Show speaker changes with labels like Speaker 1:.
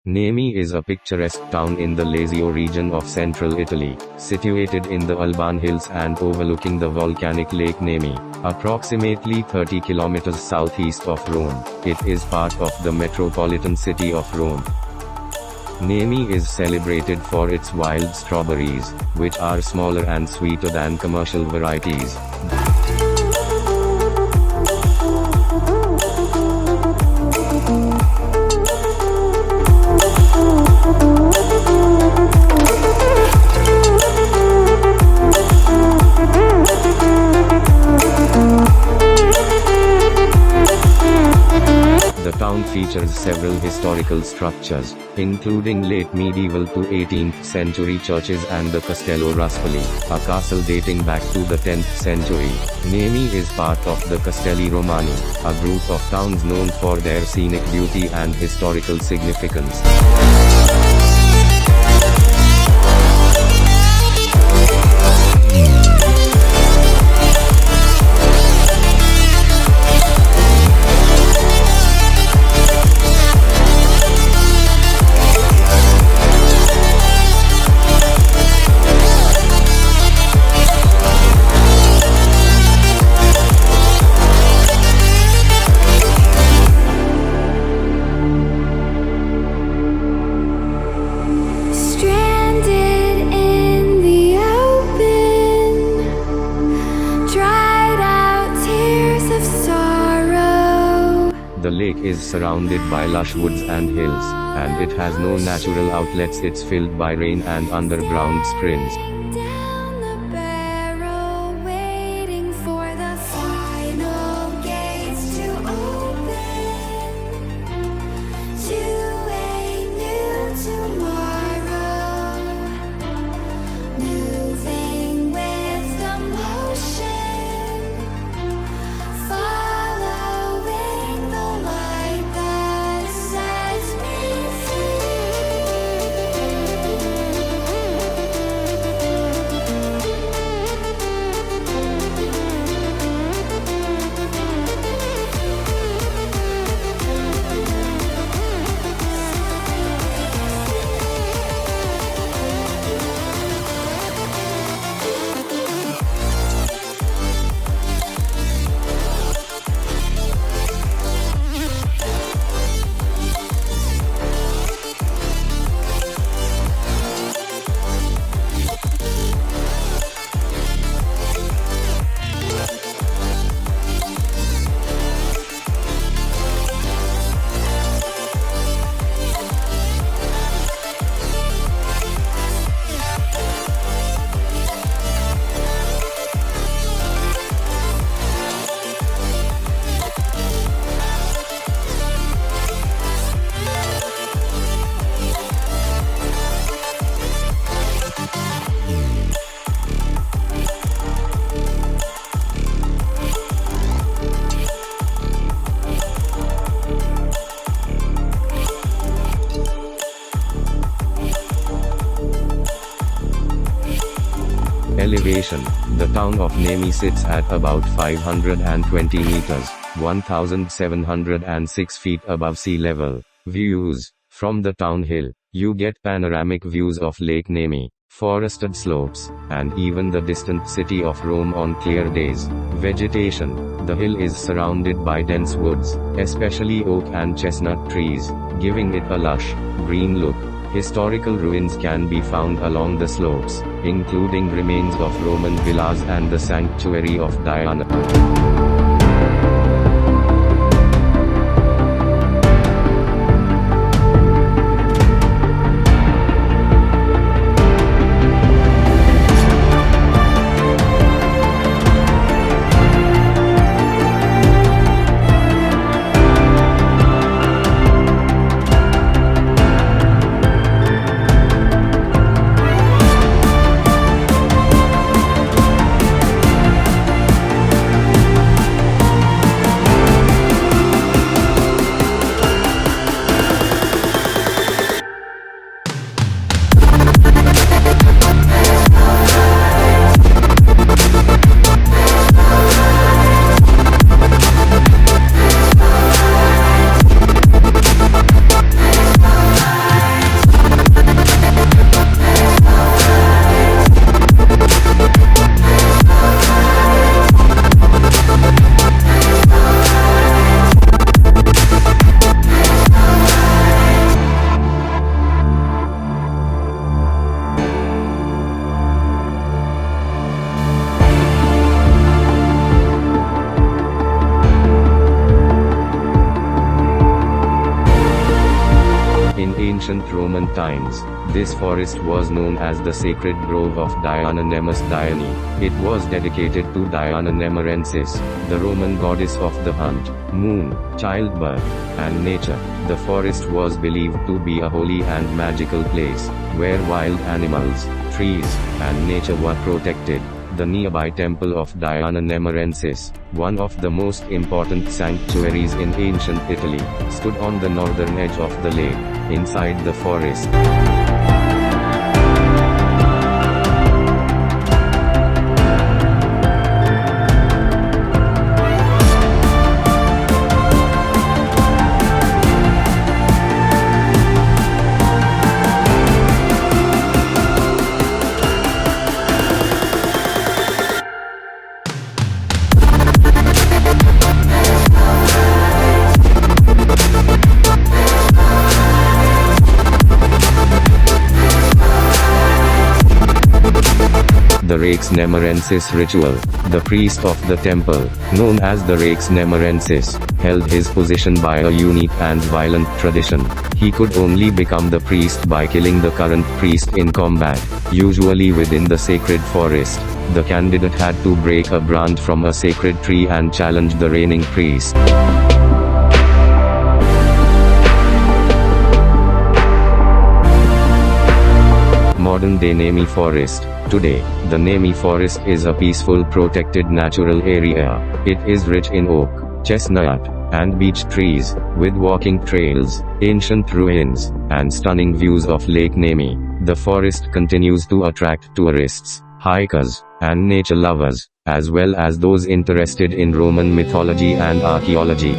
Speaker 1: Nemi is a picturesque town in the Lazio region of central Italy, situated in the Alban Hills and overlooking the volcanic Lake Nemi, approximately 30 kilometers southeast of Rome. It is part of the metropolitan city of Rome. Nemi is celebrated for its wild strawberries, which are smaller and sweeter than commercial varieties. The town features several historical structures, including late medieval to 18th century churches and the Castello Ruspoli, a castle dating back to the 10th century. Nemi is part of the Castelli Romani, a group of towns known for their scenic beauty and historical significance. The lake is surrounded by lush woods and hills, and it has no natural outlets. It's filled by rain and underground springs. Elevation. The town of Nemi sits at about 520 meters, 1,706 feet above sea level. Views. From the town hill, you get panoramic views of Lake Nemi, forested slopes, and even the distant city of Rome on clear days. Vegetation. The hill is surrounded by dense woods, especially oak and chestnut trees, giving it a lush, green look. Historical ruins can be found along the slopes, including remains of Roman villas and the sanctuary of Diana. In ancient Roman times, this forest was known as the sacred grove of Diana Nemus Dione. It was dedicated to Diana Nemorensis, the Roman goddess of the hunt, moon, childbirth, and nature. The forest was believed to be a holy and magical place, where wild animals, trees, and nature were protected. The nearby temple of Diana Nemorensis, one of the most important sanctuaries in ancient Italy, stood on the northern edge of the lake, inside the forest. The Rex Nemorensis ritual. The priest of the temple, known as the Rex Nemorensis, held his position by a unique and violent tradition. He could only become the priest by killing the current priest in combat, usually within the sacred forest. The candidate had to break a branch from a sacred tree and challenge the reigning priest. Modern-day Nemi Forest. Today, the Nemi Forest is a peaceful protected natural area. It is rich in oak, chestnut, and beech trees, with walking trails, ancient ruins, and stunning views of Lake Nemi. The forest continues to attract tourists, hikers, and nature lovers, as well as those interested in Roman mythology and archaeology.